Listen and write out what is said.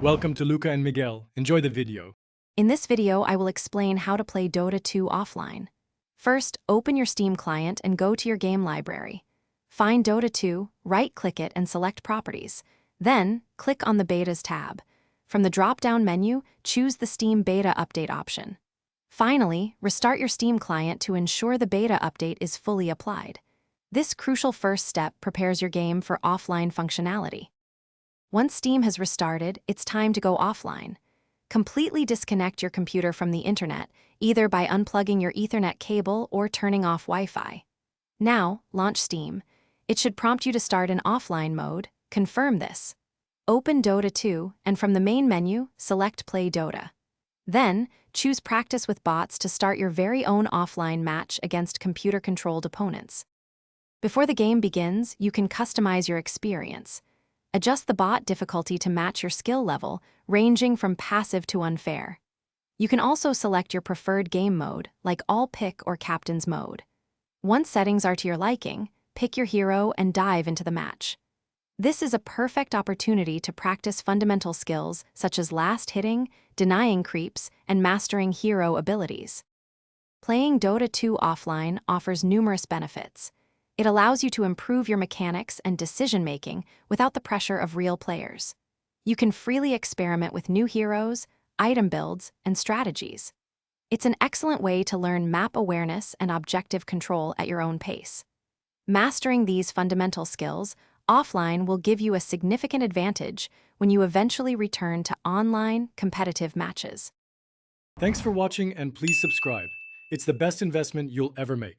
Welcome to Luca and Miguel. Enjoy the video. In this video, I will explain how to play Dota 2 offline. First, open your Steam client and go to your game library. Find Dota 2, right-click it and select Properties. Then, click on the Betas tab. From the drop-down menu, choose the Steam Beta Update option. Finally, restart your Steam client to ensure the beta update is fully applied. This crucial first step prepares your game for offline functionality. Once Steam has restarted, it's time to go offline. Completely disconnect your computer from the internet, either by unplugging your Ethernet cable or turning off Wi-Fi. Now, launch Steam. It should prompt you to start in offline mode. Confirm this. Open Dota 2, and from the main menu, select Play Dota. Then, choose Practice with Bots to start your very own offline match against computer-controlled opponents. Before the game begins, you can customize your experience. Adjust the bot difficulty to match your skill level, ranging from passive to unfair. You can also select your preferred game mode, like All Pick or Captain's Mode. Once settings are to your liking, pick your hero and dive into the match. This is a perfect opportunity to practice fundamental skills such as last hitting, denying creeps, and mastering hero abilities. Playing Dota 2 offline offers numerous benefits. It allows you to improve your mechanics and decision-making without the pressure of real players. You can freely experiment with new heroes, item builds, and strategies. It's an excellent way to learn map awareness and objective control at your own pace. Mastering these fundamental skills offline will give you a significant advantage when you eventually return to online, competitive matches. Thanks for watching and please subscribe. It's the best investment you'll ever make.